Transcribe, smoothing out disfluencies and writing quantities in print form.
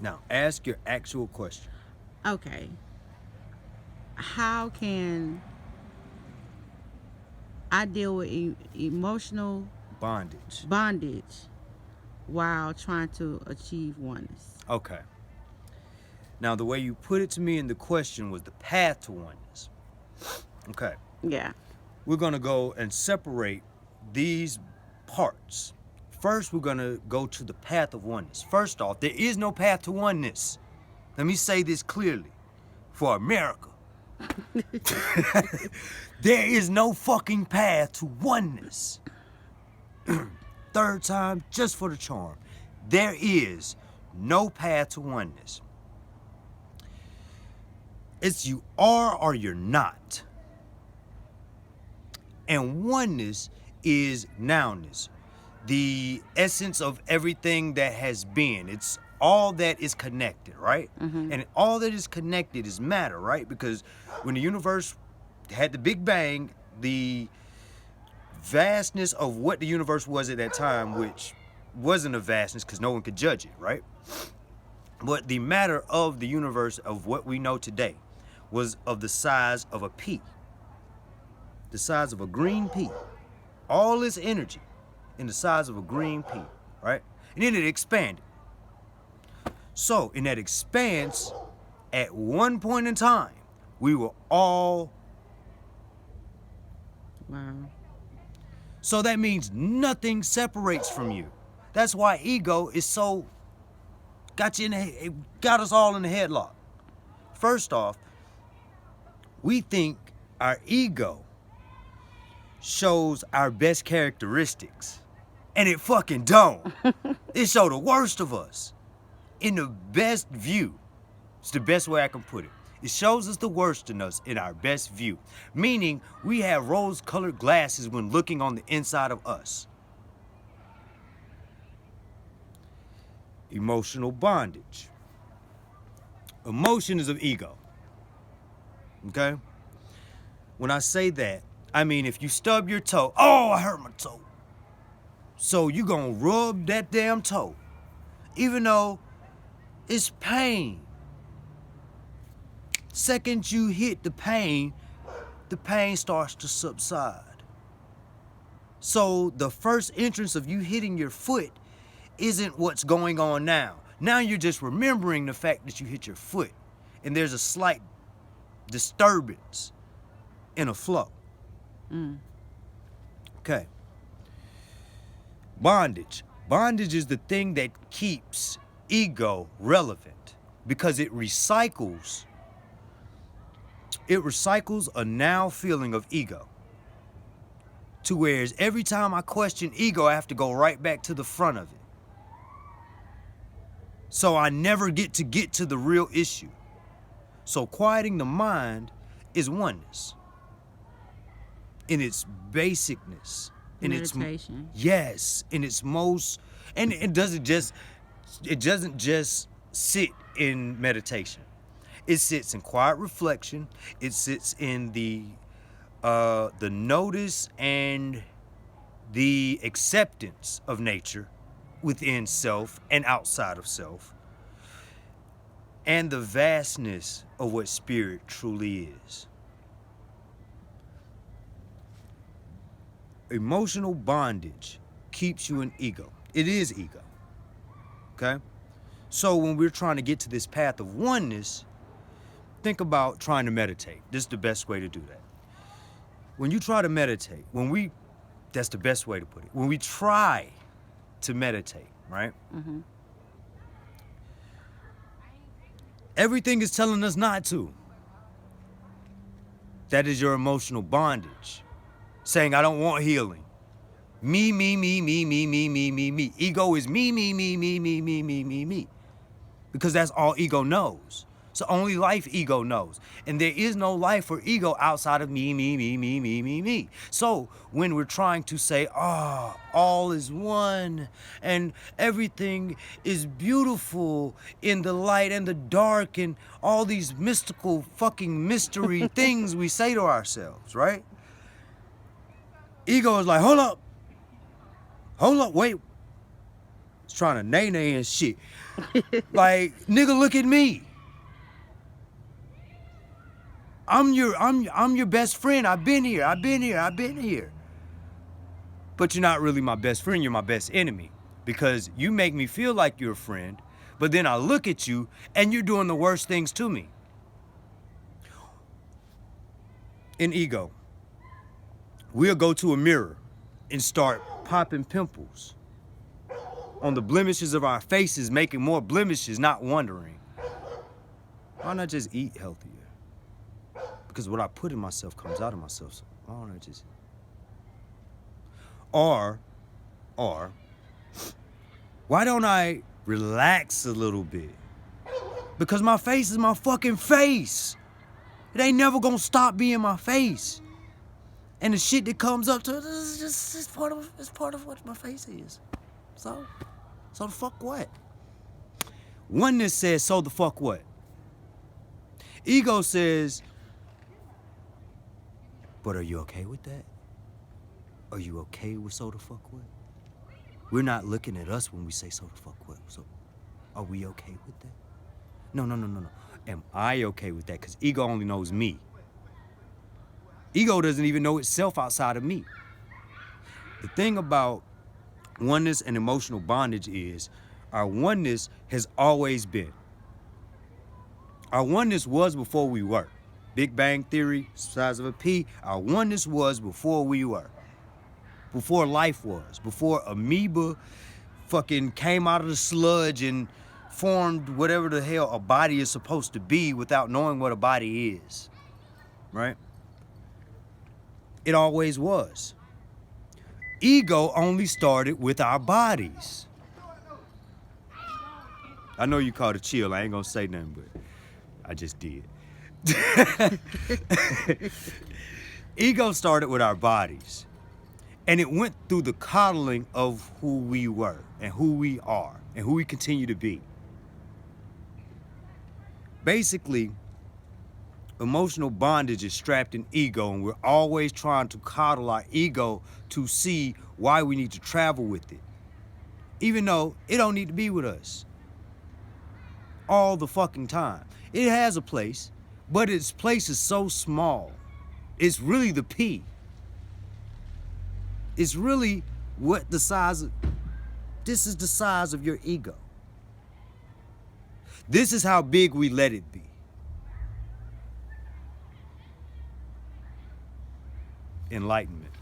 Now, ask your actual question. Okay. How can I deal with emotional Bondage. bondage while trying to achieve oneness? Okay. Now, the way you put it to me in the question was the path to oneness. Okay. Yeah. We're going to go and separate these parts. First, we're going to go to the path of oneness. First off, there is no path to oneness. Let me say this clearly for America. There is no fucking path to oneness. Third time, just for the charm. There is no path to oneness. It's you are or you're not. And oneness is nowness, the essence of everything that has been. It's all that is connected, right? And all that is connected is matter, right? Because when the universe had the Big Bang, the vastness of what the universe was at that time, which wasn't a vastness because no one could judge it, right? But the matter of the universe of what we know today was of the size of a pea, the size of a green pea. All this energy in the size of a green pea, right? And then it expanded. So in that expanse, at one point in time, we were all. Wow. So that means nothing separates from you. That's why ego is so it got us all in the headlock. First off, we think our ego shows our best characteristics. And it fucking don't. It show the worst of us. In the best view. It's the best way I can put it. It shows us the worst in us in our best view. Meaning we have rose-colored glasses when looking on the inside of us. Emotional bondage. Emotion is of ego. Okay? When I say that, I mean if you stub your toe, oh, I hurt my toe. So you gonna rub that damn toe, even though it's pain. Second you hit the pain starts to subside. So the first entrance of you hitting your foot isn't what's going on now. Now you're just remembering the fact that you hit your foot, and there's a slight disturbance in a flow. Okay. Bondage. Bondage is the thing that keeps ego relevant because it recycles a now feeling of ego. To whereas every time I question ego, I have to go right back to the front of it. So I never get to the real issue. So quieting the mind is oneness. In its basicness. Meditation. Yes, in its most, and it doesn't just sit in meditation. It sits in quiet reflection. It sits in the notice and the acceptance of nature within self and outside of self, and the vastness of what spirit truly is. Emotional bondage keeps you in ego. It is ego. Okay? So when we're trying to get to this path of oneness, think about trying to meditate. This is the best way to do that. When you try to meditate, that's the best way to put it. When we try to meditate, right? Everything is telling us not to. That is your emotional bondage. Saying, I don't want healing. Me. Ego is me. Because that's all ego knows. It's the only life ego knows. And there is no life for ego outside of me. So when we're trying to say, all is one and everything is beautiful in the light and the dark and all these mystical fucking mystery things we say to ourselves, right? Ego is like, hold up, wait. It's trying to nay-nay and shit. Like, nigga, look at me. I'm your best friend. I've been here. But you're not really my best friend, you're my best enemy. Because you make me feel like you're a friend, but then I look at you and you're doing the worst things to me. In ego, we'll go to a mirror and start popping pimples on the blemishes of our faces, making more blemishes, not wondering, why not just eat healthier? Because what I put in myself comes out of myself, so why don't I just... Or, why don't I relax a little bit? Because my face is my fucking face. It ain't never gonna stop being my face. And the shit that comes up to it is just it's part of what my face is. So the fuck what? Oneness says, so the fuck what? Ego says, but are you okay with that? Are you okay with so the fuck what? We're not looking at us when we say so the fuck what. So are we okay with that? No. Am I okay with that? Because ego only knows me. Ego doesn't even know itself outside of me. The thing about oneness and emotional bondage is our oneness has always been. Our oneness was before we were. Big Bang Theory, size of a pea, our oneness was before we were. Before life was. Before amoeba fucking came out of the sludge and formed whatever the hell a body is supposed to be without knowing what a body is. Right? It always was. Ego only started with our bodies. I know you called it chill. I ain't gonna say nothing, but I just did. Ego started with our bodies. And it went through the coddling of who we were and who we are and who we continue to be. Basically, emotional bondage is strapped in ego, and we're always trying to coddle our ego to see why we need to travel with it. Even though it don't need to be with us all the fucking time. It has a place, but its place is so small. It's really the pea. It's really what the size of, this is the size of your ego. This is how big we let it be. Enlightenment.